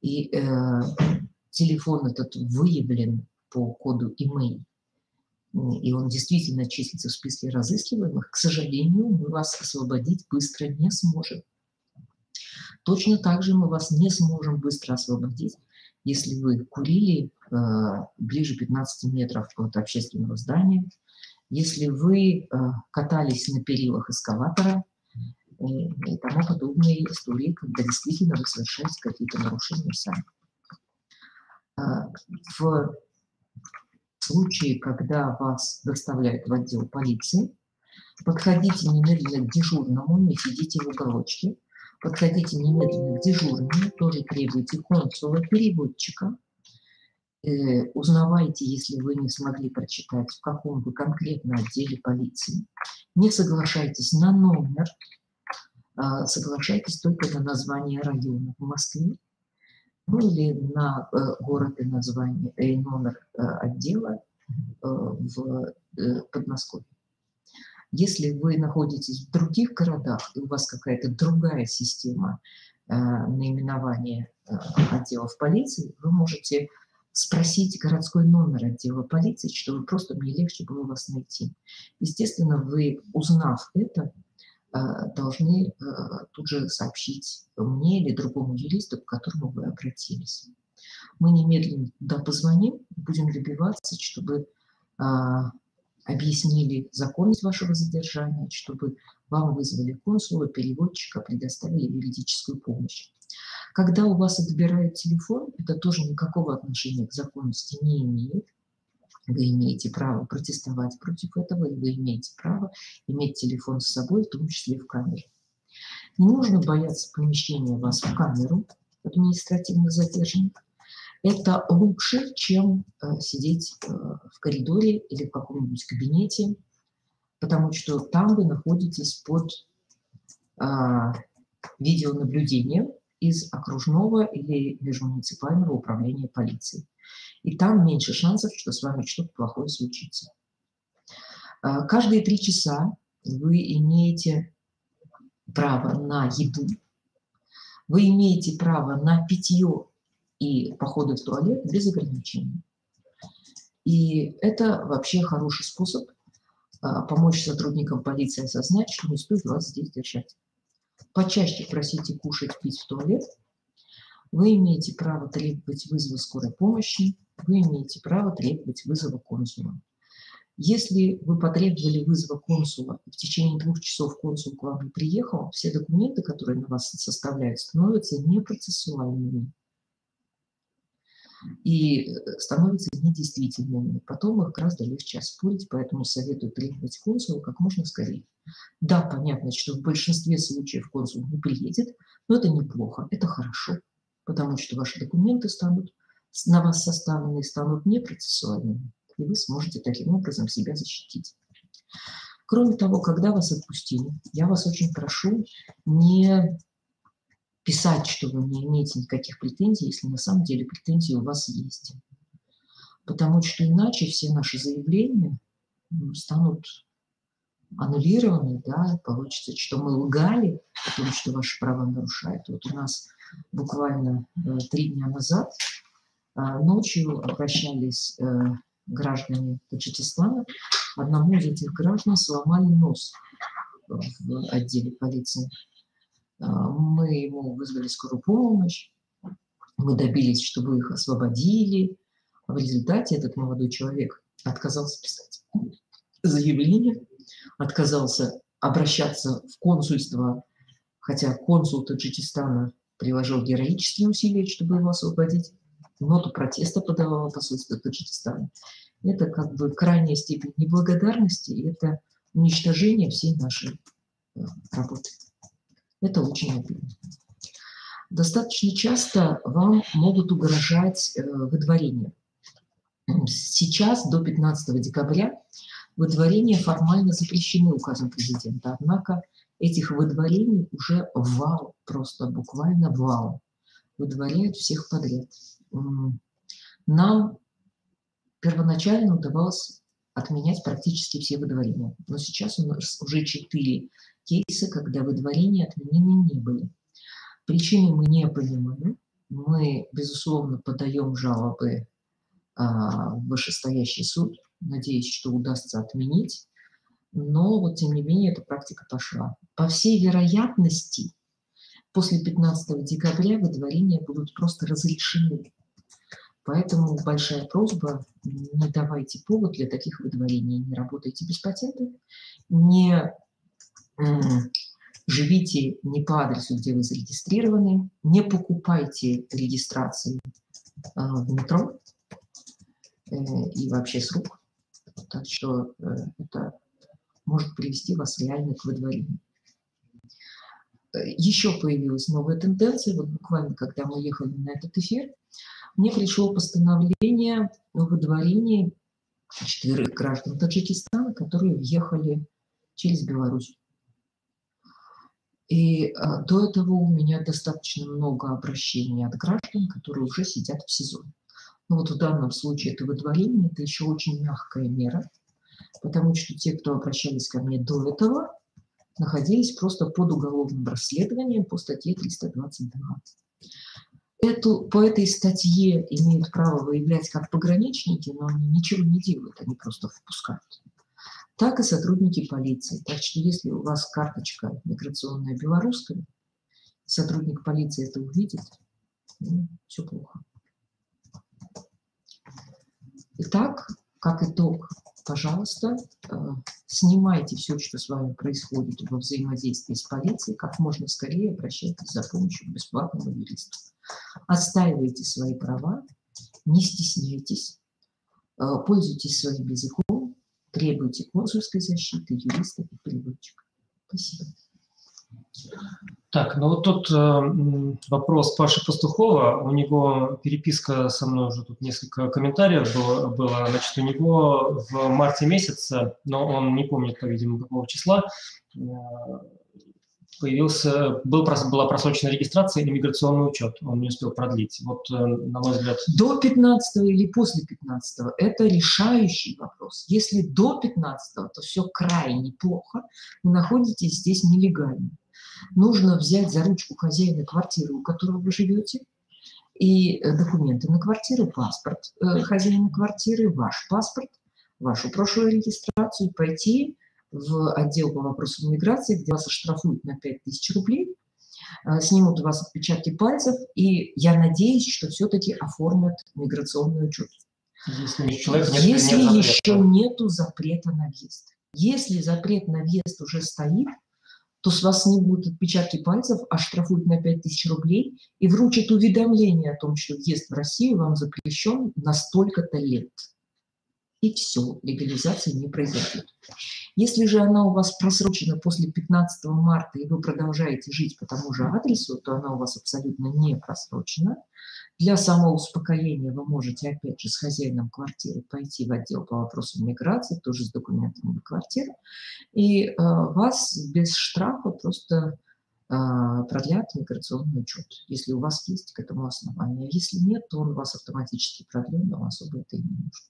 и телефон этот выявлен по коду email, и он действительно числится в списке разыскиваемых, к сожалению, мы вас освободить быстро не сможем. Точно так же мы вас не сможем быстро освободить, если вы курили ближе 15 метров от общественного здания, если вы катались на перилах эскалатора и тому подобные истории, когда действительно вы совершаете какие-то нарушения сами. В случае, когда вас доставляют в отдел полиции, подходите немедленно к дежурному, не сидите в уголочке, подходите немедленно к дежурному, тоже требуйте консула-переводчика, узнавайте, если вы не смогли прочитать, в каком вы конкретно отделе полиции. Не соглашайтесь на номер, соглашайтесь только на название района в Москве, ну или на город и название, и номер отдела в Подмосковье. Если вы находитесь в других городах, и у вас какая-то другая система наименования отделов полиции, вы можете спросить городской номер отдела полиции, чтобы просто мне легче было вас найти. Естественно, вы, узнав это, должны тут же сообщить мне или другому юристу, к которому вы обратились. Мы немедленно туда позвоним, будем добиваться, чтобы объяснили законность вашего задержания, чтобы вам вызвали консула, переводчика, предоставили юридическую помощь. Когда у вас отбирают телефон, это тоже никакого отношения к законности не имеет. Вы имеете право протестовать против этого, и вы имеете право иметь телефон с собой, в том числе в камере. Не нужно бояться помещения вас в камеру административно задержанных. Это лучше, чем сидеть в коридоре или в каком-нибудь кабинете, потому что там вы находитесь под видеонаблюдением из окружного или межмуниципального управления полиции. И там меньше шансов, что с вами что-то плохое случится. Каждые 3 часа вы имеете право на еду, вы имеете право на питье и походы в туалет без ограничений. И это вообще хороший способ помочь сотрудникам полиции осознать, что не стоит вас здесь держать. Почаще просите кушать, пить в туалет. Вы имеете право требовать вызова скорой помощи, вы имеете право требовать вызова консула. Если вы потребовали вызова консула, и в течение 2 часов консул к вам не приехал, все документы, которые на вас составляют, становятся непроцессуальными и становятся недействительными. Потом их гораздо легче оспорить, поэтому советую требовать консула как можно скорее. Да, понятно, что в большинстве случаев консул не приедет, но это неплохо, это хорошо, потому что ваши документы на вас составленные станут непроцессуальными, и вы сможете таким образом себя защитить. Кроме того, когда вас отпустили, я вас очень прошу не писать, что вы не имеете никаких претензий, если на самом деле претензии у вас есть. Потому что иначе все наши заявления станут аннулированы, да, получится, что мы лгали о том, что ваши права нарушают. Вот у нас буквально 3 дня назад ночью обращались граждане Таджикистана. Одному из этих граждан сломали нос в отделе полиции. Мы ему вызвали скорую помощь, мы добились, чтобы их освободили. В результате этот молодой человек отказался писать заявление, отказался обращаться в консульство, хотя консул Таджикистана приложил героические усилия, чтобы его освободить. Ноту протеста подавало посольство Таджикистана. Это как бы крайняя степень неблагодарности, и это уничтожение всей нашей работы. Это очень обидно. Достаточно часто вам могут угрожать выдворением. Сейчас, до 15 декабря, выдворения формально запрещены указом президента. Однако этих выдворений уже вал, просто буквально вал. Выдворяют всех подряд. Нам первоначально удавалось отменять практически все выдворения. Но сейчас у нас уже 4 кейса, когда выдворения отменены не были. Причины мы не понимаем, мы, безусловно, подаем жалобы в вышестоящий суд. Надеюсь, что удастся отменить. Но вот, тем не менее, эта практика пошла. По всей вероятности, после 15 декабря выдворения будут просто разрешены. Поэтому большая просьба: не давайте повод для таких выдворений. Не работайте без патента, не живите не по адресу, где вы зарегистрированы, не покупайте регистрации в метро и вообще с рук. Так что это может привести вас реально к выдворению. Еще появилась новая тенденция. Вот буквально, когда мы ехали на этот эфир, мне пришло постановление о выдворении 4 граждан Таджикистана, которые въехали через Беларусь. И до этого у меня достаточно много обращений от граждан, которые уже сидят в СИЗО. Но вот в данном случае это выдворение, это еще очень мягкая мера, потому что те, кто обращались ко мне до этого, находились просто под уголовным расследованием по статье 322. По этой статье имеют право выявлять как пограничники, но они ничего не делают, они просто впускают. Так и сотрудники полиции. Так что если у вас карточка миграционная белорусская, сотрудник полиции это увидит, ну, все плохо. Итак, как итог, пожалуйста, снимайте все, что с вами происходит во взаимодействии с полицией, как можно скорее обращайтесь за помощью к бесплатному юристу. Отстаивайте свои права, не стесняйтесь, пользуйтесь своим языком, требуйте консульской защиты, юриста и переводчика. Спасибо. Так, ну вот тут вопрос Паши Пастухова. У него переписка со мной уже тут несколько комментариев было. Значит, у него в марте месяце, но он не помнит, по-видимому, какого числа, была просрочена регистрация и миграционный учет. Он не успел продлить. Вот, на мой взгляд... До 15 или после 15 это решающий вопрос. Если до 15, то все крайне плохо. Вы находитесь здесь нелегально. Нужно взять за ручку хозяина квартиры, у которого вы живете, и документы на квартиру, паспорт хозяина квартиры, ваш паспорт, вашу прошлую регистрацию, пойти в отдел по вопросам миграции, где вас оштрафуют на 5000 рублей, снимут у вас отпечатки пальцев, и я надеюсь, что все-таки оформят миграционный учет. Если еще нету запрета на въезд. Если запрет на въезд уже стоит, то с вас снимут отпечатки пальцев, оштрафуют на 5000 рублей и вручат уведомление о том, что въезд в Россию вам запрещен на столько-то лет. И все, легализации не произойдет. Если же она у вас просрочена после 15 марта, и вы продолжаете жить по тому же адресу, то она у вас абсолютно не просрочена. Для самоуспокоения вы можете, опять же, с хозяином квартиры пойти в отдел по вопросам миграции, тоже с документами на квартиру, и вас без штрафа просто продлят миграционный учет, если у вас есть к этому основание. Если нет, то он у вас автоматически продлен, но особо это и не нужно.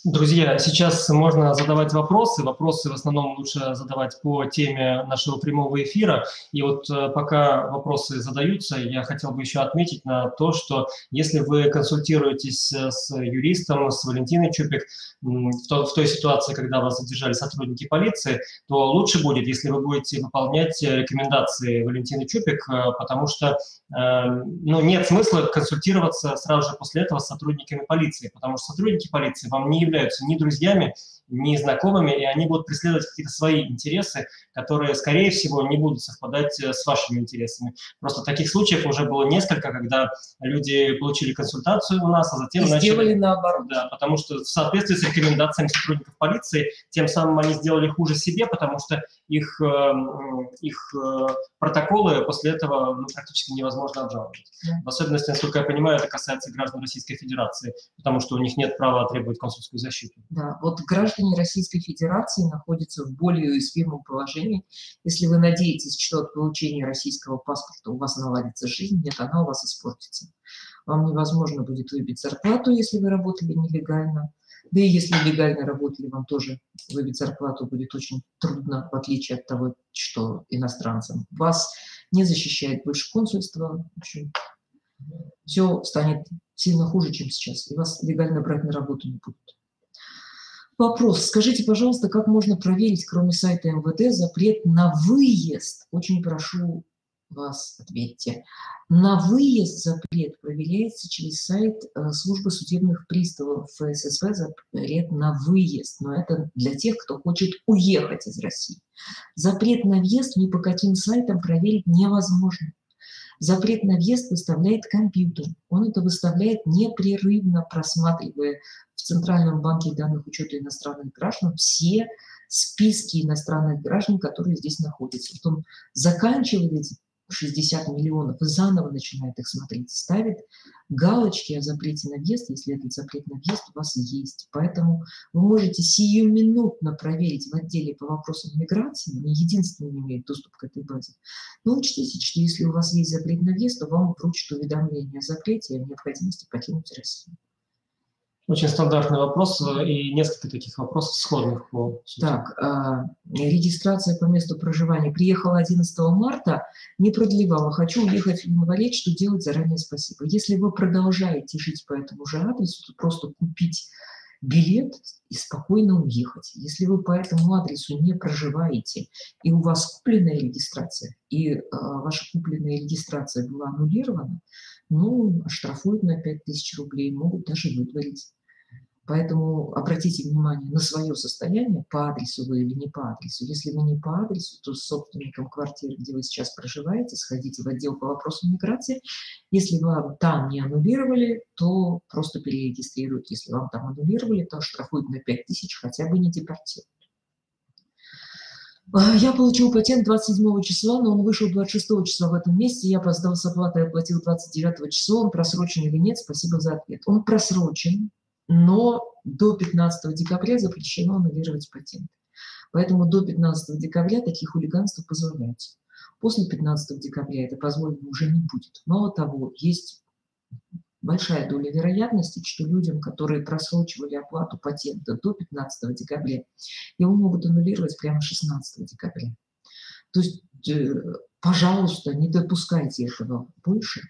Друзья, сейчас можно задавать вопросы. Вопросы в основном лучше задавать по теме нашего прямого эфира. И вот пока вопросы задаются, я хотел бы еще отметить на то, что если вы консультируетесь с юристом, с Валентиной Чупик, в той ситуации, когда вас задержали сотрудники полиции, то лучше будет, если вы будете выполнять рекомендации Валентины Чупик, потому что нет смысла консультироваться сразу же после этого с сотрудниками полиции, потому что сотрудники полиции вам не являются ни друзьями, ни знакомыми, и они будут преследовать какие-то свои интересы, которые, скорее всего, не будут совпадать с вашими интересами. Просто таких случаев уже было несколько, когда люди получили консультацию у нас, а затем сделали наоборот. Да, потому что в соответствии с рекомендациями сотрудников полиции, тем самым они сделали хуже себе, потому что их протоколы после этого практически невозможно обжаловать. Да. В особенности, насколько я понимаю, это касается граждан Российской Федерации, потому что у них нет права требовать консульскую защиту. Да, вот граждане Российской Федерации находятся в более уязвимом положении. Если вы надеетесь, что от получения российского паспорта у вас наладится жизнь, нет, она у вас испортится. Вам невозможно будет выбить зарплату, если вы работали нелегально. Да и если легально работали, вам тоже выбить зарплату будет очень трудно, в отличие от того, что иностранцам. Вас не защищает больше консульство. В общем, все станет сильно хуже, чем сейчас, и вас легально брать на работу не будут. Вопрос. Скажите, пожалуйста, как можно проверить, кроме сайта МВД, запрет на выезд? Очень прошу вас, ответьте. На выезд запрет проверяется через сайт службы судебных приставов ФССП, запрет на выезд. Но это для тех, кто хочет уехать из России. Запрет на въезд ни по каким сайтам проверить невозможно. Запрет на въезд выставляет компьютер. Он это выставляет непрерывно, просматривая в Центральном банке данных учета иностранных граждан все списки иностранных граждан, которые здесь находятся. Вот он заканчивает 60 миллионов и заново начинает их смотреть, ставит галочки о запрете на въезд, если этот запрет на въезд у вас есть. Поэтому вы можете сиюминутно проверить в отделе по вопросам миграции, они единственные имеют доступ к этой базе. Но учтите, что если у вас есть запрет на въезд, то вам вручат уведомление о запрете и о необходимости покинуть Россию. Очень стандартный вопрос и несколько таких вопросов сходных по сути. Так, регистрация по месту проживания. Приехала 11 марта, не продлевала. Хочу уехать в инвалид, что делать? Заранее спасибо. Если вы продолжаете жить по этому же адресу, то просто купить билет и спокойно уехать. Если вы по этому адресу не проживаете, и у вас купленная регистрация, и ваша купленная регистрация была аннулирована, ну, оштрафуют на 5000 рублей, могут даже выдворить. Поэтому обратите внимание на свое состояние, по адресу вы или не по адресу. Если вы не по адресу, то с собственником квартиры, где вы сейчас проживаете, сходите в отдел по вопросам миграции. Если вам там не аннулировали, то просто перерегистрируют. Если вам там аннулировали, то штрафуют на 5000, хотя бы не депортируют. Я получил патент 27 числа, но он вышел 26 числа в этом месяце. Я опоздал с оплатой, оплатил 29 числа. Он просрочен или нет? Спасибо за ответ. Он просрочен, но до 15 декабря запрещено аннулировать патент. Поэтому до 15 декабря такие хулиганства позволяются. После 15 декабря это позволено уже не будет. Мало того, есть большая доля вероятности, что людям, которые просрочивали оплату патента до 15 декабря, его могут аннулировать прямо 16 декабря. То есть, пожалуйста, не допускайте этого больше.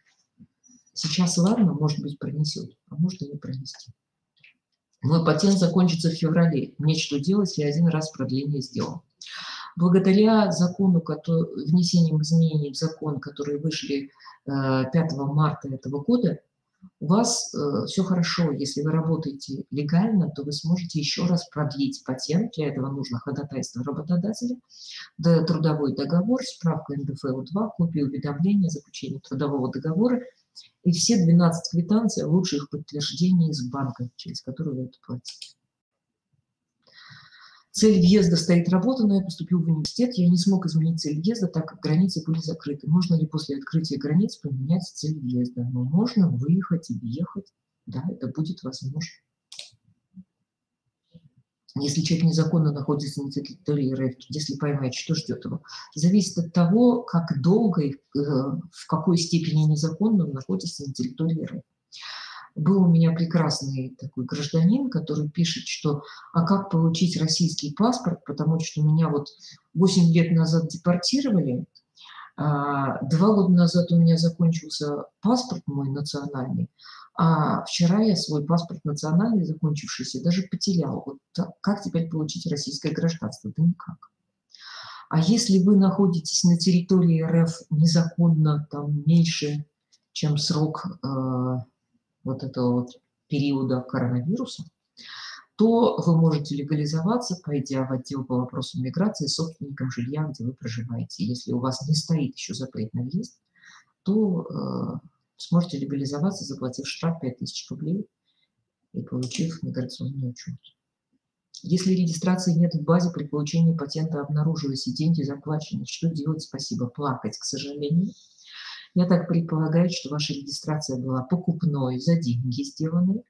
Сейчас, ладно, может быть, пронесет, а может и не пронести. Мой патент закончится в феврале. Мне что делать? Я один раз продление сделал. Благодаря закону, внесением изменений в закон, которые вышли 5 марта этого года, у вас все хорошо. Если вы работаете легально, то вы сможете еще раз продлить патент. Для этого нужно ходатайство работодателя, трудовой договор, справка НДФЛ-2, копия уведомления о заключении трудового договора и все 12 квитанций, лучше их подтверждение из банка, через который вы это платите. Цель въезда стоит работа, но я поступил в университет, я не смог изменить цель въезда, так как границы были закрыты. Можно ли после открытия границ поменять цель въезда? Но можно выехать и въехать, да, это будет возможно. Если человек незаконно находится на территории РФ, если поймает, что ждет его, зависит от того, как долго и в какой степени незаконно он находится на территории РФ. Был у меня прекрасный такой гражданин, который пишет, что а как получить российский паспорт, потому что меня вот 8 лет назад депортировали, 2 года назад у меня закончился паспорт мой национальный, а вчера я свой паспорт национальный, закончившийся, даже потерял. Вот как теперь получить российское гражданство? Да никак. А если вы находитесь на территории РФ незаконно, там меньше, чем срок вот этого вот периода коронавируса, то вы можете легализоваться, пойдя в отдел по вопросам миграции собственником жилья, где вы проживаете. Если у вас не стоит еще запрет на въезд, то сможете легализоваться, заплатив штраф 5000 рублей и получив миграционный учет. Если регистрации нет в базе, при получении патента обнаружилось и деньги заплачены, что делать? Спасибо. Плакать, к сожалению. Я так предполагаю, что ваша регистрация была покупной, за деньги сделанной.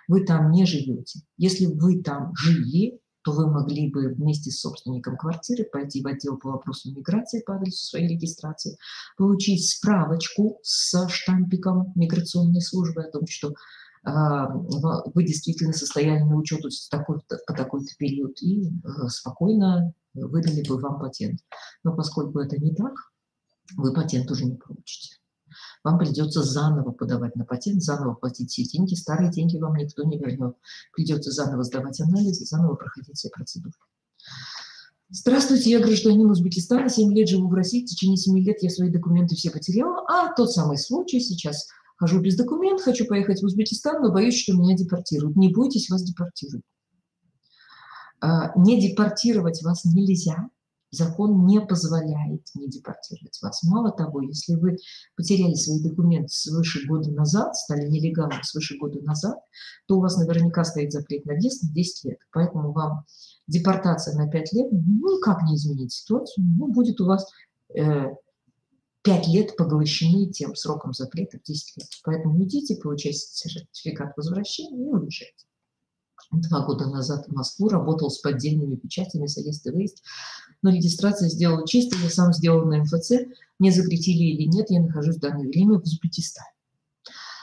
Вы там не живете. Если вы там жили, то вы могли бы вместе с собственником квартиры пойти в отдел по вопросам миграции по адресу своей регистрации, получить справочку с штампиком миграционной службы о том, что вы действительно состояли на учету по такой-то период, и спокойно выдали бы вам патент. Но поскольку это не так, вы патент уже не получите. Вам придется заново подавать на патент, заново платить все деньги, старые деньги вам никто не вернет. Придется заново сдавать анализы, заново проходить все процедуры. Здравствуйте, я гражданин Узбекистана, 7 лет живу в России, в течение 7 лет я свои документы все потеряла, а тот самый случай, сейчас хожу без документов, хочу поехать в Узбекистан, но боюсь, что меня депортируют. Не бойтесь, вас депортируют. Не депортировать вас нельзя. Закон не позволяет не депортировать вас. Мало того, если вы потеряли свои документы свыше года назад, стали нелегалом свыше года назад, то у вас наверняка стоит запрет на въезд на 10 лет. Поэтому вам депортация на 5 лет никак не изменит ситуацию. Будет у вас 5 лет поглощены тем сроком запрета в 10 лет. Поэтому идите, получайте сертификат возвращения и уезжайте. 2 года назад в Москву работал с поддельными печатями заезд и выезд, но регистрация сделала чисто, я сам сделал на МФЦ, мне запретили или нет, я нахожусь в данное время в Узбекистане.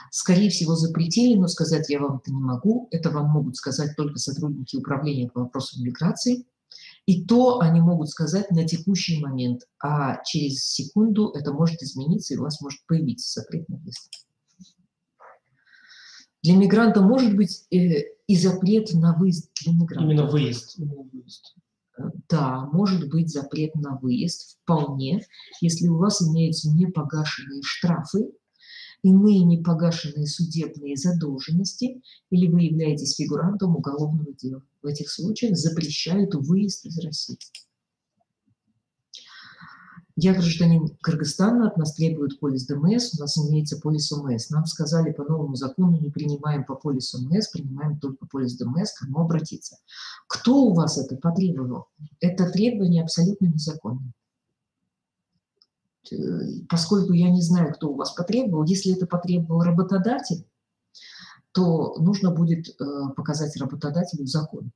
Скорее всего, запретили, но сказать я вам это не могу, это вам могут сказать только сотрудники управления по вопросам миграции, и то они могут сказать на текущий момент, а через секунду это может измениться, и у вас может появиться запрет на въезд. Для мигранта может быть и запрет на выезд для мигранта. Именно выезд. Да, может быть запрет на выезд вполне, если у вас имеются непогашенные штрафы, иные непогашенные судебные задолженности, или вы являетесь фигурантом уголовного дела. В этих случаях запрещают выезд из России. Я гражданин Кыргызстана, от нас требуют полис ДМС, у нас имеется полис ОМС. Нам сказали, по новому закону не принимаем по полису ОМС, принимаем только полис ДМС, к кому обратиться. Кто у вас это потребовал? Это требование абсолютно незаконное. Поскольку я не знаю, кто у вас потребовал, если это потребовал работодатель, то нужно будет показать работодателю закон.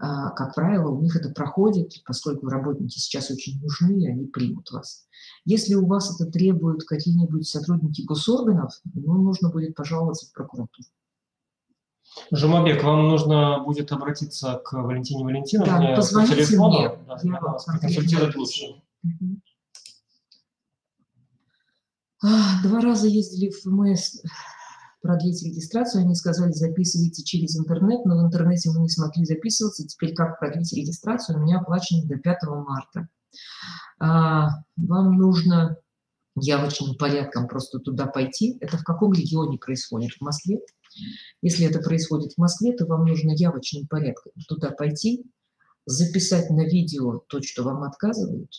Как правило, у них это проходит, поскольку работники сейчас очень нужны, они примут вас. Если у вас это требуют какие-нибудь сотрудники госорганов, ну, нужно будет пожаловаться в прокуратуру. Жумабек, вам нужно будет обратиться к Валентине Валентиновне по телефону. Мне, да, я вас проконсультировать лучше. 2 раза ездили в ФМС продлить регистрацию, они сказали, записывайте через интернет, но в интернете мы не смогли записываться, теперь как продлить регистрацию, у меня оплачено до 5 марта. Вам нужно явочным порядком просто туда пойти. Это в каком регионе происходит? В Москве? Если это происходит в Москве, то вам нужно явочным порядком туда пойти, записать на видео то, что вам отказывают,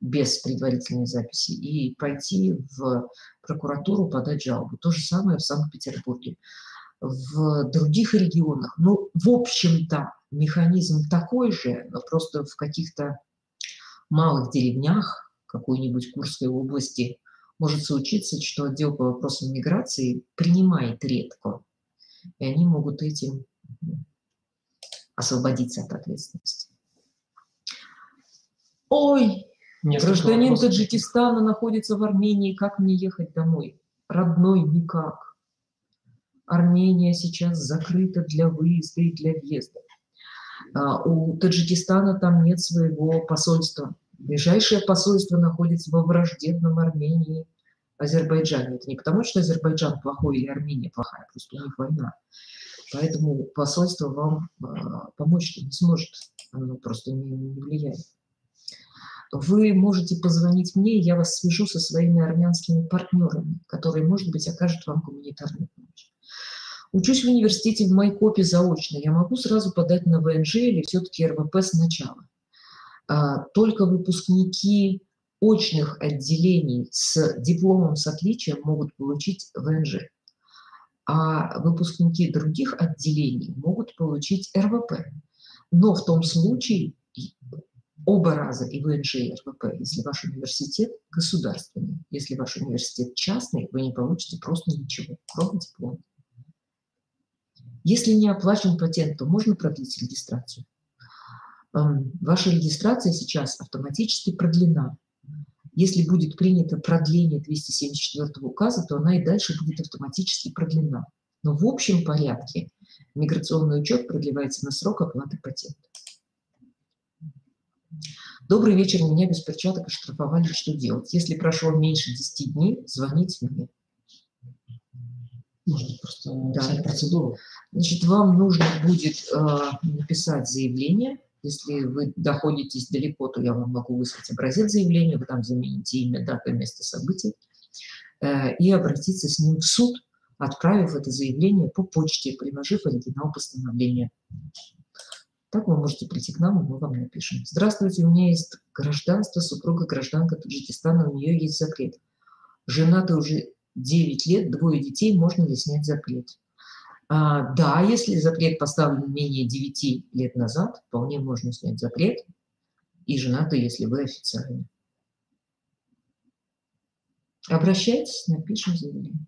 без предварительной записи, и пойти в прокуратуру подать жалобу. То же самое в Санкт-Петербурге. В других регионах, ну, в общем-то, механизм такой же, но просто в каких-то малых деревнях какой-нибудь Курской области может случиться, что отдел по вопросам миграции принимает редко, и они могут этим освободиться от ответственности. Ой, гражданин Таджикистана находится в Армении, как мне ехать домой? Родной никак. Армения сейчас закрыта для выезда и для въезда. У Таджикистана там нет своего посольства. Ближайшее посольство находится во враждебном Армении, Азербайджане. Это не потому, что Азербайджан плохой или Армения плохая, просто у них война. Поэтому посольство вам помочь не сможет, оно просто не влияет. Вы можете позвонить мне, я вас свяжу со своими армянскими партнерами, которые, может быть, окажут вам гуманитарную помощь. Учусь в университете в Майкопе заочно. Я могу сразу подать на ВНЖ или все-таки РВП сначала? Только выпускники очных отделений с дипломом с отличием могут получить ВНЖ, а выпускники других отделений могут получить РВП. Но в том случае оба раза, и ВНЖ, и РВП, если ваш университет государственный. Если ваш университет частный, вы не получите просто ничего, кроме диплома. Если не оплачен патент, то можно продлить регистрацию. Ваша регистрация сейчас автоматически продлена. Если будет принято продление 274 указа, то она и дальше будет автоматически продлена. Но в общем порядке миграционный учет продлевается на срок оплаты патента. Добрый вечер, меня без перчаток оштрафовали, что делать? Если прошло меньше 10 дней, звоните мне. Можно просто написать процедуру. Значит, вам нужно будет написать заявление. Если вы находитесь далеко, то я вам могу выслать образец заявления, вы там замените имя, дата, место событий, и обратиться с ним в суд, отправив это заявление по почте, приложив оригинал постановления. Так вы можете прийти к нам, и мы вам напишем. Здравствуйте, у меня есть гражданство, супруга гражданка Таджикистана, у нее есть запрет. Женаты уже 9 лет, 2 детей, можно ли снять запрет? Да, если запрет поставлен менее 9 лет назад, вполне можно снять запрет. И женаты, если вы официально. Обращайтесь, напишем заявление.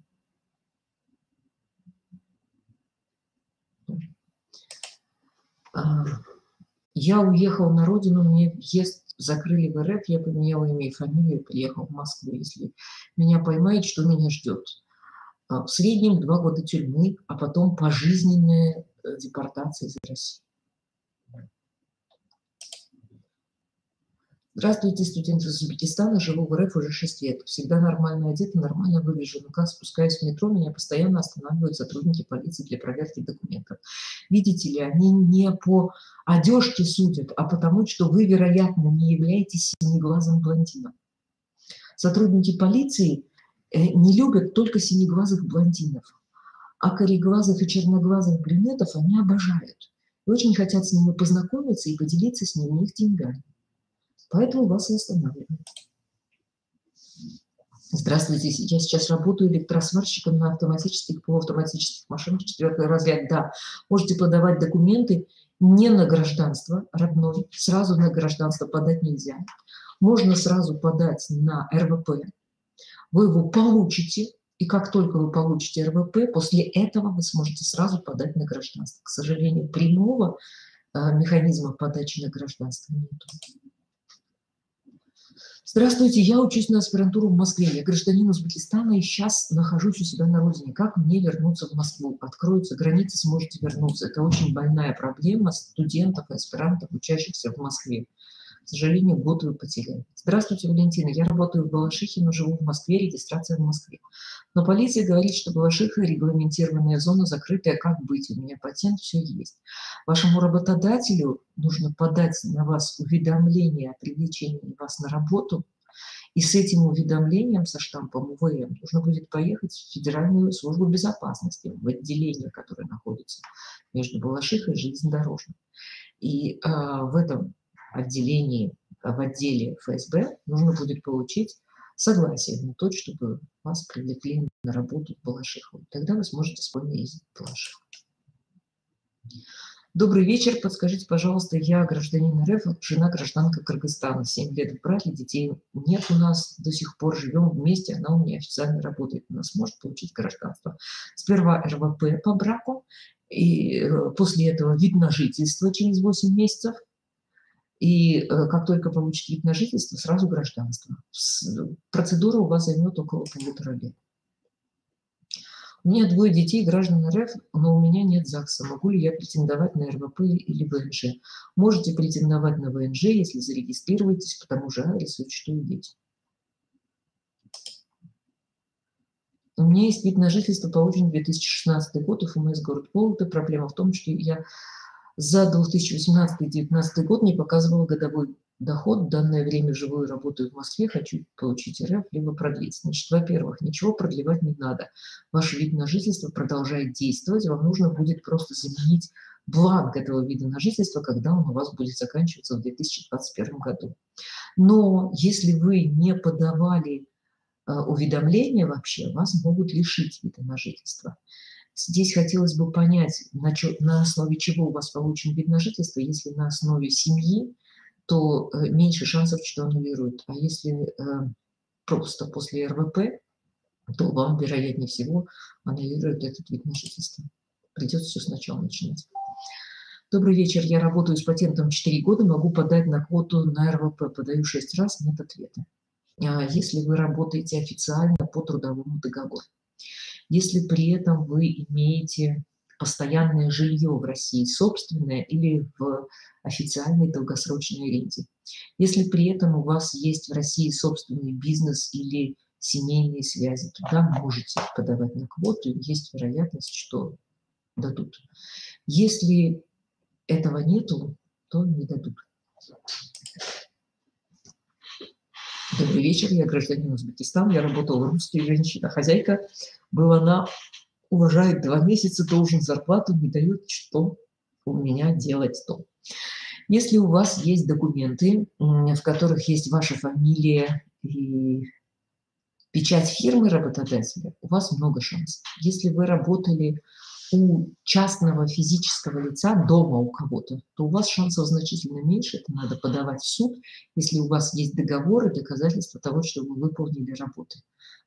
Я уехал на родину, мне въезд закрыли в РФ, я поменяла имя и фамилию, приехал в Москву. Если меня поймают, что меня ждет? В среднем 2 года тюрьмы, а потом пожизненная депортация из России. Здравствуйте, студент из Узбекистана, живу в РФ уже 6 лет. Всегда нормально одета, нормально выгляжу. Но как спускаюсь в метро, меня постоянно останавливают сотрудники полиции для проверки документов. Видите ли, они не по одежке судят, а потому, что вы, вероятно, не являетесь синеглазым блондином. Сотрудники полиции не любят только синеглазых блондинов, а кореглазых и черноглазых брюнетов они обожают. И очень хотят с ними познакомиться и поделиться с ними их деньгами. Поэтому вас и останавливают. Здравствуйте, я сейчас работаю электросварщиком на автоматических, полуавтоматических машинах 4-й разряд. Да, можете подавать документы не на гражданство родное, сразу на гражданство подать нельзя. Можно сразу подать на РВП. Вы его получите, и как только вы получите РВП, после этого вы сможете сразу подать на гражданство. К сожалению, прямого механизма подачи на гражданство нет. Здравствуйте, я учусь на аспирантуру в Москве. Я гражданин Узбекистана и сейчас нахожусь у себя на родине. Как мне вернуться в Москву? Откроются границы, сможете вернуться. Это очень больная проблема студентов и аспирантов, учащихся в Москве. К сожалению, год вы потеряли. Здравствуйте, Валентина. Я работаю в Балашихе, но живу в Москве, регистрация в Москве. Но полиция говорит, что Балашиха регламентированная зона закрытая. Как быть? У меня патент, все есть. Вашему работодателю нужно подать на вас уведомление о привлечении вас на работу. И с этим уведомлением, со штампом УВМ, нужно будет поехать в Федеральную службу безопасности, в отделение, которое находится между Балашихой и железнодорожным. И в этом отделении, в отделе ФСБ нужно будет получить согласие на то, чтобы вас привлекли на работу в Балашиху. Тогда вы сможете спокойно ездить в Балашиху. Добрый вечер. Подскажите, пожалуйста, я гражданин РФ, жена гражданка Кыргызстана. 7 лет в браке, детей нет у нас до сих пор, живем вместе, она у меня официально работает. Она сможет получить гражданство. Сперва РВП по браку, и после этого вид на жительство через 8 месяцев. И как только получит вид на жительство, сразу гражданство. Процедура у вас займет около 1,5 лет. У меня 2 детей, граждан РФ, но у меня нет ЗАГСа. Могу ли я претендовать на РВП или ВНЖ? Можете претендовать на ВНЖ, если зарегистрируетесь по тому же адресу, что и дети. У меня есть вид на жительство, получен 2016 год, ФМС город Колото. Проблема в том, что я за 2018-2019 год не показывала годовой доход. В данное время живу и работаю в Москве, хочу получить РФ, либо продлить. Значит, во-первых, ничего продлевать не надо. Ваш вид на жительство продолжает действовать. Вам нужно будет просто заменить бланк этого вида на жительство, когда он у вас будет заканчиваться в 2021 году. Но если вы не подавали уведомления вообще, вас могут лишить вида на жительство. Здесь хотелось бы понять, на основе чего у вас получен вид на жительство. Если на основе семьи, то меньше шансов, что аннулируют. А если просто после РВП, то вам, вероятнее всего, аннулируют этот вид на жительство. Придется все сначала начинать. Добрый вечер, я работаю с патентом 4 года, могу подать на квоту на РВП. Подаю 6 раз, нет ответа. Если вы работаете официально по трудовому договору. Если при этом вы имеете постоянное жилье в России, собственное или в официальной долгосрочной аренде. Если при этом у вас есть в России собственный бизнес или семейные связи, туда можете подавать на квоту, и есть вероятность, что дадут. Если этого нету, то не дадут. Добрый вечер, я гражданин Узбекистана, я работала русская женщина, хозяйка была, она уважает 2 месяца, должен зарплату, не дает, что у меня делать то. Если у вас есть документы, в которых есть ваша фамилия и печать фирмы работодателя, у вас много шансов. Если вы работали у частного физического лица дома у кого-то, то у вас шансов значительно меньше, это надо подавать в суд, если у вас есть договор и доказательства того, что вы выполнили работу.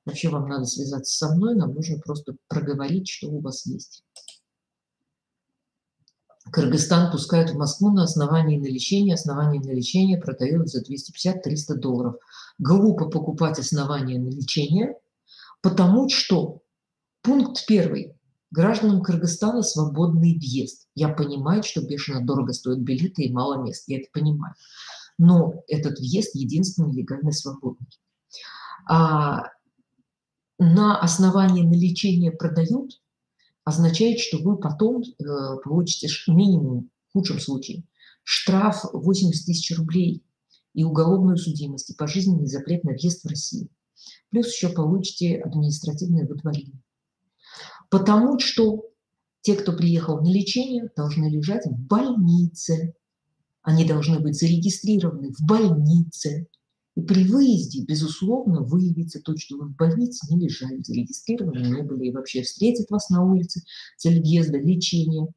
Вообще вам надо связаться со мной, нам нужно просто проговорить, что у вас есть. Кыргызстан пускают в Москву на основании на лечение продают за $250-300. Глупо покупать основания на лечение, потому что пункт 1. Гражданам Кыргызстана свободный въезд. Я понимаю, что бешено дорого стоят билеты и мало мест, я это понимаю. Но этот въезд единственный легально свободный. А на основании на лечение продают, означает, что вы потом получите минимум, в худшем случае, штраф 80 000 рублей и уголовную судимость, и пожизненный запрет на въезд в Россию. Плюс еще получите административное выдворение. Потому что те, кто приехал на лечение, должны лежать в больнице. Они должны быть зарегистрированы в больнице. И при выезде, безусловно, выявится то, что вы в больнице не лежали, зарегистрированы не были, и вообще встретят вас на улице, цель въезда, лечения,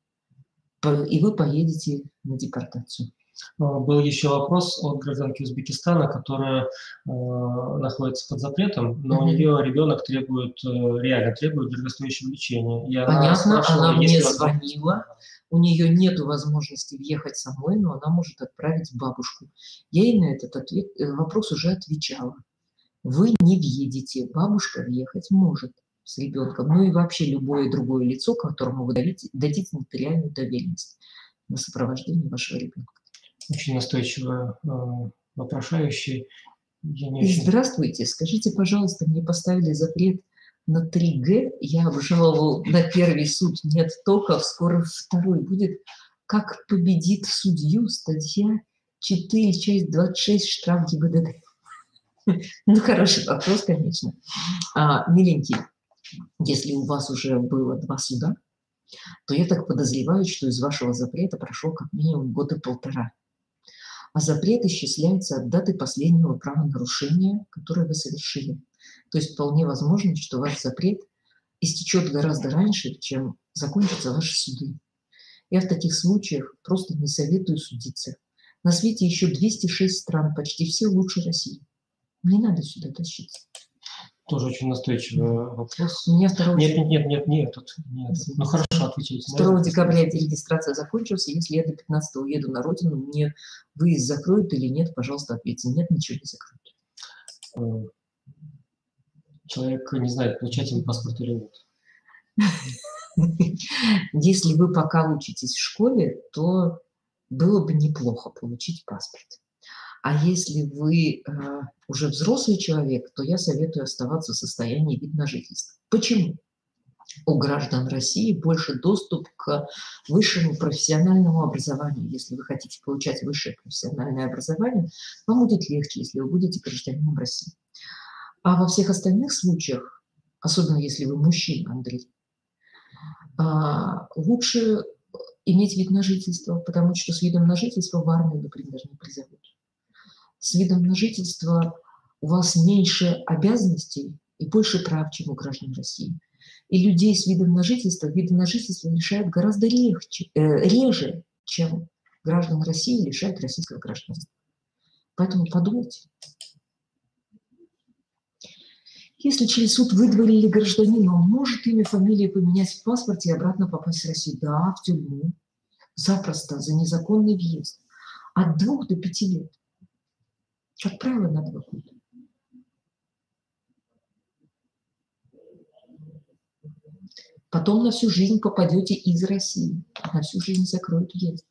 и вы поедете на депортацию. Был еще вопрос от гражданки Узбекистана, которая находится под запретом, но у нее ребенок реально требует дорогостоящего лечения. И Понятно, она мне звонила, у нее нет возможности въехать самой, но она может отправить бабушку. Я ей на этот вопрос уже отвечала. Вы не въедете, бабушка въехать может с ребенком, ну и вообще любое другое лицо, которому вы дадите нотариальную доверенность на сопровождение вашего ребенка. Очень настойчиво вопрошающий. Здравствуйте, скажите, пожалуйста, мне поставили запрет на 3Г, я обжаловал на первый суд, нет тока, скоро второй будет. Как победит судью? Статья 4, часть 26, штраф ГИБДД. Ну, хороший вопрос, конечно. Миленький, если у вас уже было 2 суда, то я так подозреваю, что из вашего запрета прошел как минимум 1,5 года. А запрет исчисляется от даты последнего правонарушения, которое вы совершили. То есть вполне возможно, что ваш запрет истечет гораздо раньше, чем закончатся ваши суды. Я в таких случаях просто не советую судиться. На свете еще 206 стран, почти все лучше России. Не надо сюда тащиться. Тоже очень настойчивый вопрос. У меня 2 Нет. Ну хорошо, отвечайте. 2 декабря регистрация закончилась. Если я до 15 уеду на родину, мне выезд закроют или нет, пожалуйста, ответьте. Нет, ничего не закроют. Человек не знает, получать ему паспорт или нет. Если вы пока учитесь в школе, то было бы неплохо получить паспорт. А если вы уже взрослый человек, то я советую оставаться в состоянии вид на жительство. Почему? У граждан России больше доступ к высшему профессиональному образованию. Если вы хотите получать высшее профессиональное образование, вам будет легче, если вы будете гражданином России. А во всех остальных случаях, особенно если вы мужчина, Андрей, лучше иметь вид на жительство, потому что с видом на жительство в армию, например, не призовут. С видом на жительство у вас меньше обязанностей и больше прав, чем у граждан России. И людей с видом на жительство лишают гораздо реже, чем граждан России лишают российского гражданства. Поэтому подумайте. Если через суд выдворили гражданина, он может имя, фамилию поменять в паспорте и обратно попасть в Россию? Да, в тюрьму. Запросто, за незаконный въезд. От 2 до 5 лет. Как правило, на 2 года. Потом на всю жизнь попадете из России, на всю жизнь закроют въезд.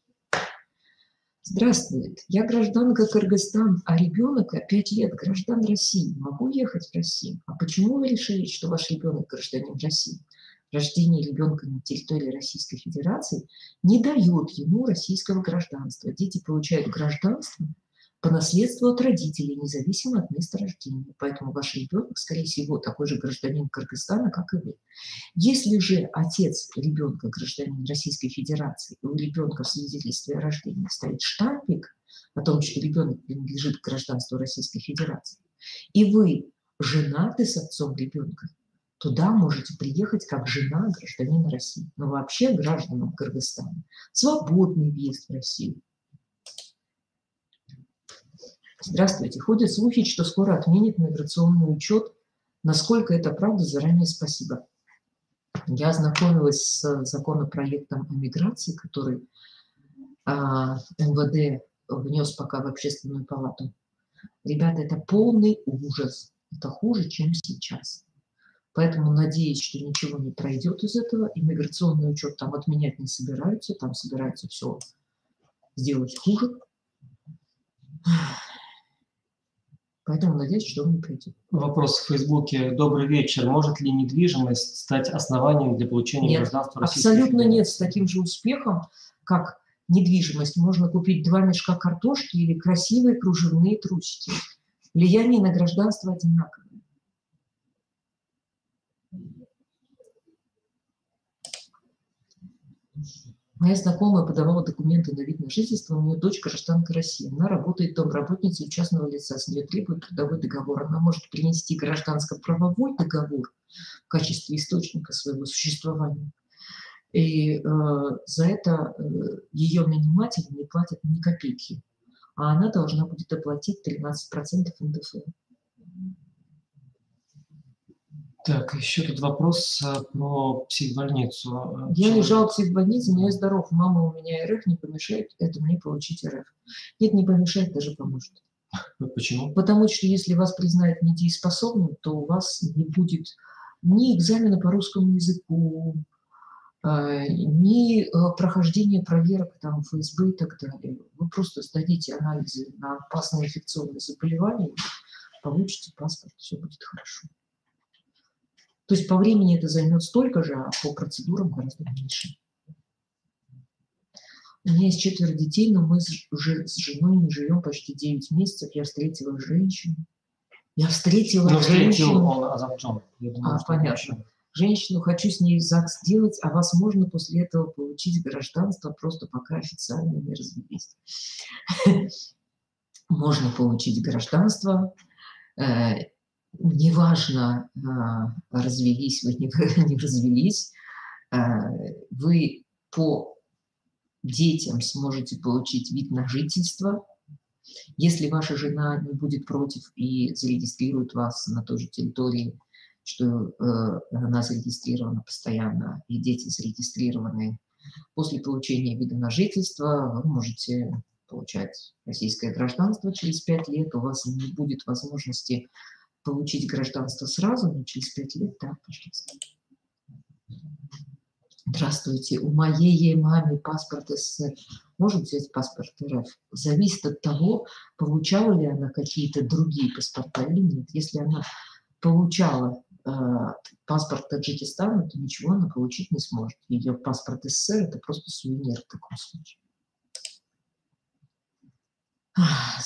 Здравствует, я гражданка Кыргызстана, а ребенок 5 лет граждан России. Могу ехать в Россию? А почему вы решили, что ваш ребенок гражданин России? Рождение ребенка на территории Российской Федерации не дает ему российского гражданства. Дети получают гражданство по наследству от родителей, независимо от места рождения. Поэтому ваш ребенок, скорее всего, такой же гражданин Кыргызстана, как и вы. Если же отец ребенка гражданин Российской Федерации, и у ребенка в свидетельстве о рождении стоит штампик о том, что ребенок принадлежит к гражданству Российской Федерации, и вы женаты с отцом ребенка, туда можете приехать как жена гражданина России. Но вообще гражданам Кыргызстана свободный въезд в Россию. Здравствуйте. Ходят слухи, что скоро отменят миграционный учет. Насколько это правда, заранее спасибо. Я ознакомилась с законопроектом о миграции, который МВД внес пока в Общественную палату. Ребята, это полный ужас. Это хуже, чем сейчас. Поэтому надеюсь, что ничего не пройдет из этого. И миграционный учет там отменять не собираются. Там собираются все сделать хуже. Поэтому надеюсь, что он не придет. Вопрос в Фейсбуке. Добрый вечер. Может ли недвижимость стать основанием для получения гражданства Российской Федерации? Абсолютно нет. С таким же успехом, как недвижимость, можно купить 2 мешка картошки или красивые кружевные трусики. Влияние на гражданство одинаковое. Моя знакомая подавала документы на вид на жительство, у нее дочь гражданка России. Она работает домработницей у частного лица, с нее требует трудовой договор. Она может принести гражданско-правовой договор в качестве источника своего существования. И за это ее наниматель не платит ни копейки. А она должна будет оплатить 13% НДФЛ. Так, еще тут вопрос про психбольницу. Я лежал в психбольнице, но я здоров. Мама у меня РФ, не помешает это мне получить РФ. Нет, не помешает, даже поможет. Почему? Потому что если вас признают недееспособным, то у вас не будет ни экзамена по русскому языку, ни прохождения проверок там, ФСБ и так далее. Вы просто сдадите анализы на опасные инфекционные заболевания, получите паспорт, все будет хорошо. То есть по времени это займет столько же, а по процедурам гораздо меньше. У меня есть 4 детей, но мы уже с женой не живем почти 9 месяцев. Я встретила женщину. Я встретила женщину. Понятно. Женщину, хочу с ней ЗАГС сделать, а возможно после этого получить гражданство, просто пока официально не развелись. Можно получить гражданство. Неважно, развелись вы, не развелись, вы по детям сможете получить вид на жительство. Если ваша жена не будет против и зарегистрирует вас на той же территории, что она зарегистрирована постоянно, и дети зарегистрированы, после получения вида на жительство вы можете получать российское гражданство через 5 лет, у вас не будет возможности получить гражданство сразу, но через 5 лет, да, пожалуйста. Здравствуйте, у моей мамы паспорт СССР. Может взять паспорт РФ? Зависит от того, получала ли она какие-то другие паспорта или нет. Если она получала паспорт Таджикистана, то ничего она получить не сможет. Ее паспорт СССР – это просто сувенир в таком случае.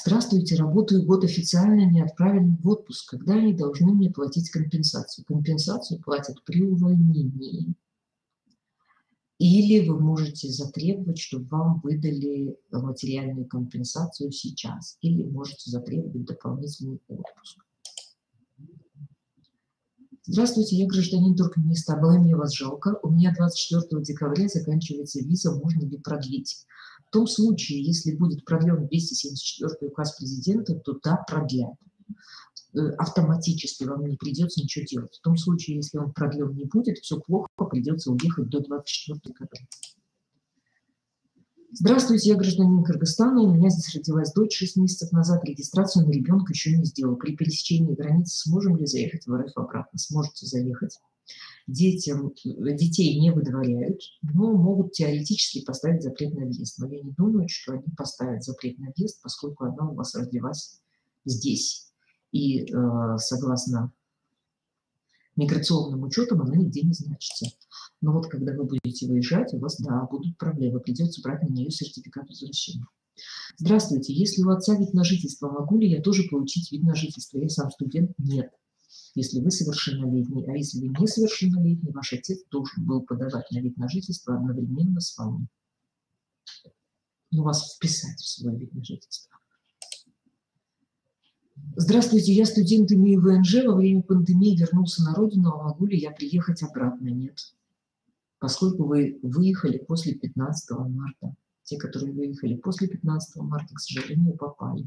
Здравствуйте, работаю год официально, не отправлен в отпуск. Когда они должны мне платить компенсацию? Компенсацию платят при увольнении. Или вы можете затребовать, чтобы вам выдали материальную компенсацию сейчас. Или можете затребовать дополнительный отпуск. Здравствуйте, я гражданин Туркменистана. Мне вас жалко. У меня 24 декабря заканчивается виза, можно ли продлить? В том случае, если будет продлен 274 указ президента, то да, продлят. Автоматически вам не придется ничего делать. В том случае, если он продлен не будет, все плохо, придется уехать до 24 декабря. Здравствуйте, я гражданин Кыргызстана, у меня здесь родилась дочь 6 месяцев назад, регистрацию на ребенка еще не сделала. При пересечении границы сможем ли заехать в РФ обратно? Сможете заехать. Детей не выдворяют, но могут теоретически поставить запрет на въезд. Но я не думаю, что они поставят запрет на въезд, поскольку она у вас родилась здесь. И согласно миграционным учетам она нигде не значится. Но вот когда вы будете выезжать, у вас, да, будут проблемы. Придется брать на нее сертификат возвращения. Здравствуйте, если у отца вид на жительство, могу ли я тоже получить вид на жительство? Я сам студент? Нет. Если вы совершеннолетний, а если вы несовершеннолетний, ваш отец должен был подавать на вид на жительство одновременно с вами. Ну, вас вписать в свой вид на жительство. Здравствуйте, я студент, имею ВНЖ, во время пандемии вернулся на родину, а могу ли я приехать обратно? Нет. Поскольку вы выехали после 15 марта. Те, которые выехали после 15 марта, к сожалению, попали.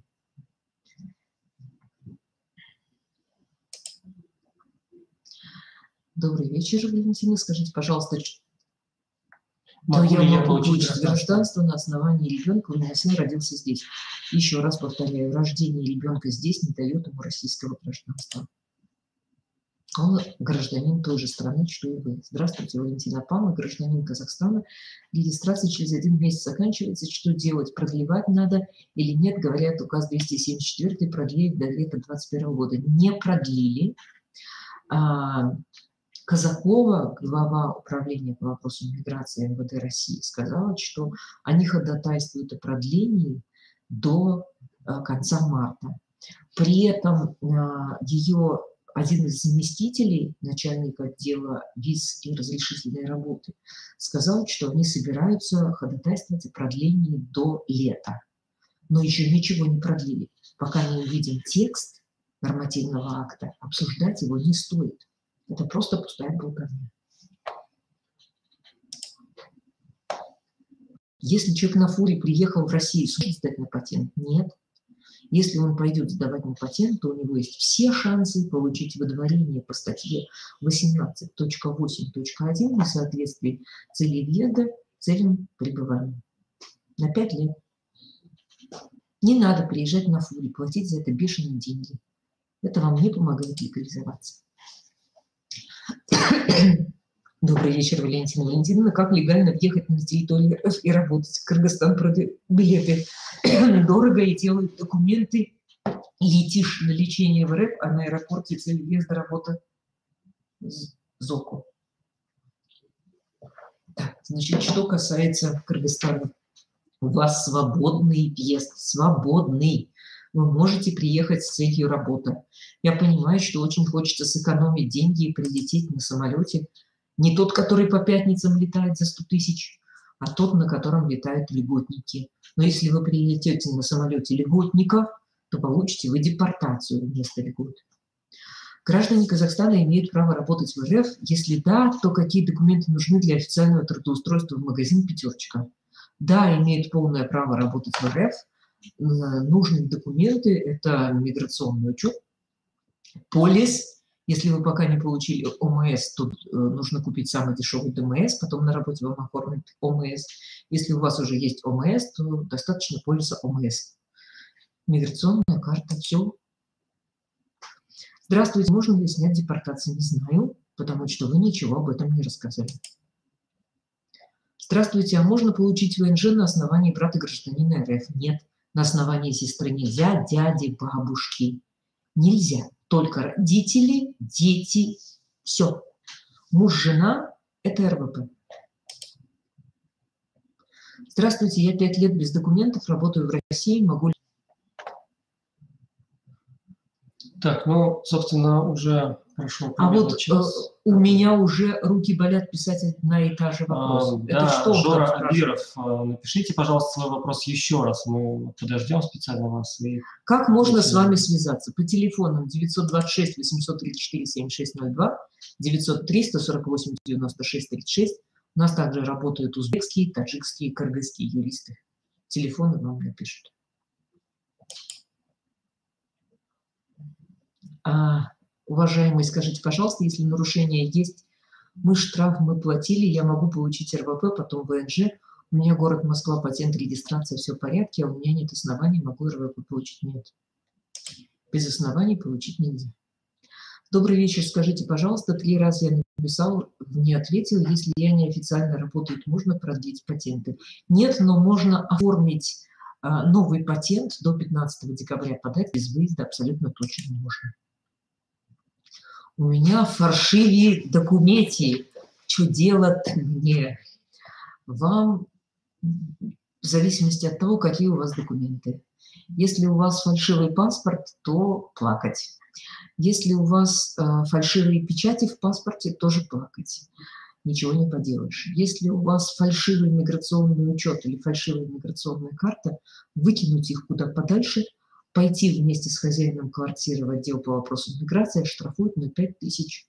Добрый вечер, Валентина. Скажите, пожалуйста, то я могу получить гражданство на основании ребенка, у меня сын родился здесь. Еще раз повторяю, рождение ребенка здесь не дает ему российского гражданства. Он гражданин той же страны, что и вы. Здравствуйте, Валентина Павловна, гражданин Казахстана. Регистрация через 1 месяц заканчивается. Что делать? Продлевать надо или нет? Говорят, указ 274 продлили до лета 2021 года. Не продлили. Казакова, глава управления по вопросам миграции МВД России, сказала, что они ходатайствуют о продлении до конца марта. При этом ее один из заместителей начальника отдела виз и разрешительной работы сказал, что они собираются ходатайствовать о продлении до лета. Но еще ничего не продлили. Пока не увидим текст нормативного акта, обсуждать его не стоит. Это просто пустая болтовня. Если человек на фуре приехал в Россию, сможет сдать на патент? Нет. Если он пойдет сдавать на патент, то у него есть все шансы получить выдворение по статье 18.8.1 на соответствии цели въезда целям пребывания. На 5 лет. Не надо приезжать на фуре, платить за это бешеные деньги. Это вам не помогает легализоваться. Добрый вечер, Валентина Валентиновна. Как легально въехать на территорию РФ и работать? Кыргызстан продает билеты дорого и делают документы. Летишь на лечение в РФ, а на аэропорте цель въезда работа ЗОКу. Так, значит, что касается Кыргызстана. У вас свободный въезд, свободный. Вы можете приехать с целью работы. Я понимаю, что очень хочется сэкономить деньги и прилететь на самолете. Не тот, который по пятницам летает за 100 тысяч, а тот, на котором летают льготники. Но если вы прилетите на самолете льготников, то получите вы депортацию вместо льгот. Граждане Казахстана имеют право работать в РФ. Если да, то какие документы нужны для официального трудоустройства в магазин «Пятерочка»? Да, имеют полное право работать в РФ. Нужные документы – это миграционный учет, полис. Если вы пока не получили ОМС, то нужно купить самый дешевый ДМС, потом на работе вам оформят ОМС. Если у вас уже есть ОМС, то достаточно полиса ОМС. Миграционная карта, все. Здравствуйте, можно ли снять депортацию? Не знаю, потому что вы ничего об этом не рассказали. Здравствуйте, а можно получить ВНЖ на основании брата гражданина РФ? Нет. На основании сестры нельзя, дяди, бабушки. Нельзя. Только родители, дети, все. Муж, жена – это РВП. Здравствуйте, я 5 лет без документов, работаю в России, могу ли... Так, ну, собственно, уже прошел примерно час. У меня уже руки болят писать на и та же вопрос. Да, это что Жора Абиров, напишите, пожалуйста, свой вопрос еще раз. Мы подождем специально вас. Как можно с вами связаться? По телефонам 926 834 7602, 903 148 96 36. У нас также работают узбекские, таджикские, кыргызские юристы. Телефоны вам напишут. Уважаемый, скажите, пожалуйста, если нарушение есть, штраф мы платили, я могу получить РВП, потом ВНЖ, у меня город Москва, патент, регистрация, все в порядке, а у меня нет оснований, могу РВП получить? Нет. Без оснований получить нельзя. Добрый вечер, скажите, пожалуйста, 3 раза я написал, не ответил, если я неофициально работаю, можно продлить патенты? Нет, но можно оформить новый патент до 15 декабря, подать без выезда абсолютно точно можно. У меня фальшивые документы, что делать мне? Вам в зависимости от того, какие у вас документы. Если у вас фальшивый паспорт, то плакать. Если у вас фальшивые печати в паспорте, тоже плакать. Ничего не поделаешь. Если у вас фальшивый миграционный учет или фальшивая миграционная карта, выкинуть их куда подальше, пойти вместе с хозяином квартиры в отдел по вопросам миграции, оштрафуют на 5000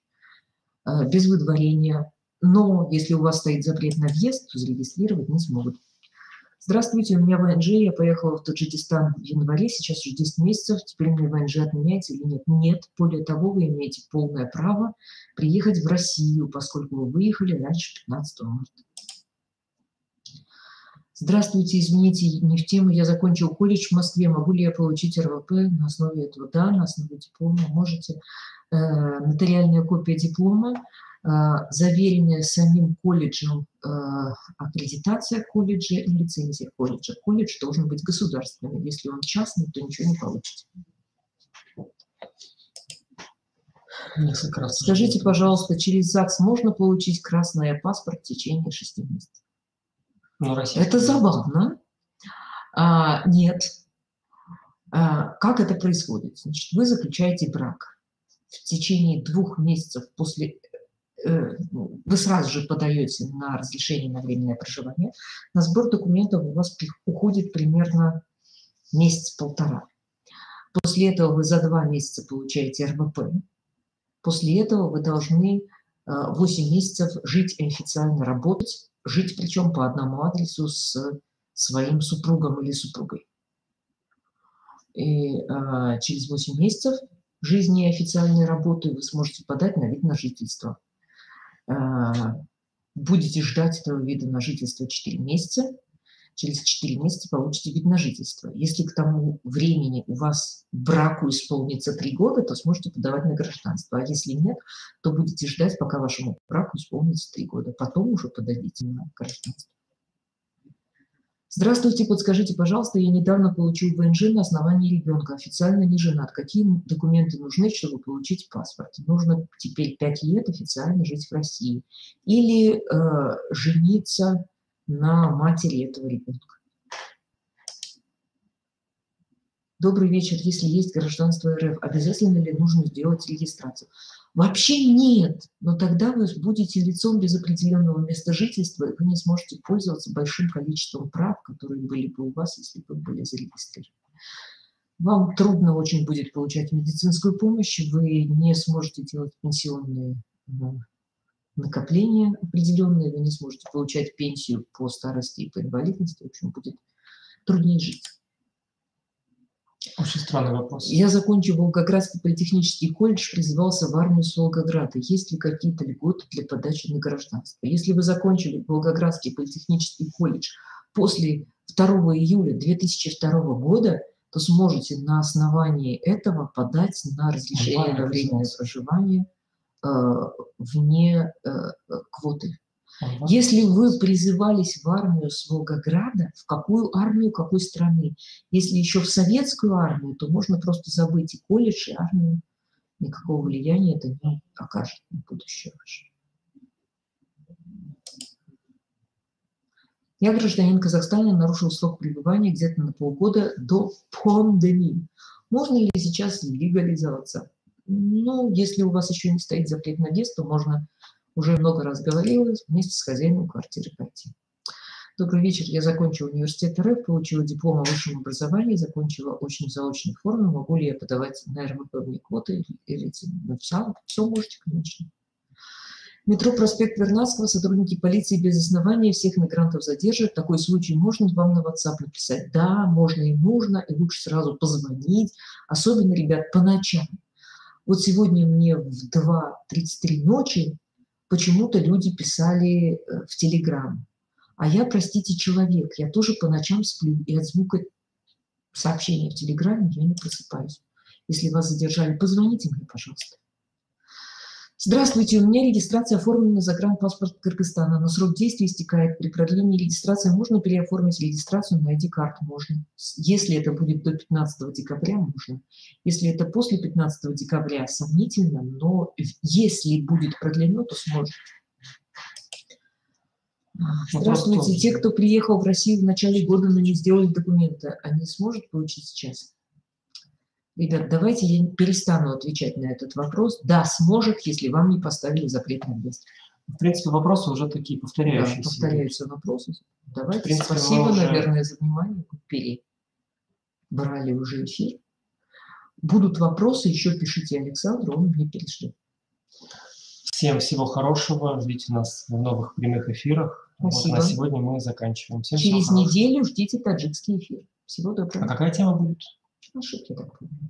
без выдворения. Но если у вас стоит запрет на въезд, то зарегистрировать не смогут. Здравствуйте, у меня ВНЖ, я поехала в Таджикистан в январе, сейчас уже 10 месяцев, теперь мне ВНЖ отменяется или нет? Нет, более того, вы имеете полное право приехать в Россию, поскольку вы выехали раньше 15 марта. Здравствуйте, извините, не в тему, я закончил колледж в Москве, могу ли я получить РВП на основе этого? Да, на основе диплома можете. Нотариальная копия диплома, заверенная самим колледжем аккредитация колледжа и лицензия колледжа. Колледж должен быть государственным. Если он частный, то ничего не получите. Скажите, пожалуйста, через ЗАГС можно получить красный паспорт в течение 6 месяцев? Это забавно. Нет. Как это происходит? Значит, вы заключаете брак. В течение 2 месяцев после... Вы сразу же подаете на разрешение на временное проживание. На сбор документов у вас уходит примерно месяц-полтора. После этого вы за 2 месяца получаете РВП. После этого вы должны 8 месяцев жить и официально работать. Жить причем по одному адресу с своим супругом или супругой. И через 8 месяцев жизни и официальной работы вы сможете подать на вид на жительство. Будете ждать этого вида на жительство 4 месяца. Через 4 месяца получите вид на жительство. Если к тому времени у вас браку исполнится 3 года, то сможете подавать на гражданство. А если нет, то будете ждать, пока вашему браку исполнится 3 года. Потом уже подадите на гражданство. Здравствуйте, подскажите, пожалуйста, я недавно получил ВНЖ на основании ребенка, официально не женат. Какие документы нужны, чтобы получить паспорт? Нужно теперь 5 лет официально жить в России. Или жениться на матери этого ребенка. Добрый вечер. Если есть гражданство РФ, обязательно ли нужно сделать регистрацию? Вообще нет, но тогда вы будете лицом без определенного места жительства, и вы не сможете пользоваться большим количеством прав, которые были бы у вас, если бы были зарегистрированы. Вам трудно очень будет получать медицинскую помощь, вы не сможете делать пенсионные накопления определенные, вы не сможете получать пенсию по старости и по инвалидности, в общем, будет труднее жить. Очень странный вопрос. Я закончил Волгоградский политехнический колледж, призывался в армию с Волгограда. Есть ли какие-то льготы для подачи на гражданство? Если вы закончили Волгоградский политехнический колледж после 2 июля 2002 года, то сможете на основании этого подать на разрешение на временное проживание вне квоты. Если вы призывались в армию с Волгограда, в какую армию, какой страны? Если еще в советскую армию, то можно просто забыть и колледж, и армию. Никакого влияния это не окажет на будущее ваше. Я гражданин Казахстана, нарушил срок пребывания где-то на полгода до пандемии. Можно ли сейчас легализоваться? Ну, если у вас еще не стоит запрет на въезд, то можно... Уже много раз говорила, вместе с хозяином квартиры пойти. Добрый вечер. Я закончила университет РФ, получила диплом о высшем образовании, закончила очно-заочную форму. Могу ли я подавать на РВП вне квоты или все можете, конечно. Метро проспект Вернадского, сотрудники полиции без основания всех мигрантов задержат. Такой случай можно вам на WhatsApp написать? Да, можно и нужно, и лучше сразу позвонить, особенно, ребят, по ночам. Вот сегодня мне в 2:33 ночи почему-то люди писали в Телеграм. А я, простите, человек, я тоже по ночам сплю, и от звука сообщения в Телеграме я не просыпаюсь. Если вас задержали, позвоните мне, пожалуйста. Здравствуйте, у меня регистрация оформлена на загранпаспорт Кыргызстана, но срок действия истекает. При продлении регистрации можно переоформить регистрацию на ID-карту? Можно. Если это будет до 15 декабря, можно. Если это после 15 декабря, сомнительно, но если будет продлено, то сможет. Здравствуйте, те, кто приехал в Россию в начале года, но не сделали документы, они смогут получить сейчас? Ребят, давайте я перестану отвечать на этот вопрос. Да, сможет, если вам не поставили запрет на въезд. В принципе, вопросы уже такие повторяющиеся. Да, повторяются вопросы. Давайте, принципе, спасибо, наверное, за внимание. Перебрали уже эфир. Будут вопросы, еще пишите Александру, он мне перешлет. Всем всего хорошего, ждите нас в новых прямых эфирах. Спасибо. Вот на сегодня мы заканчиваем. Всем Через неделю ждите таджикский эфир. Всего доброго. А какая тема будет? Ошибки, так понимаю.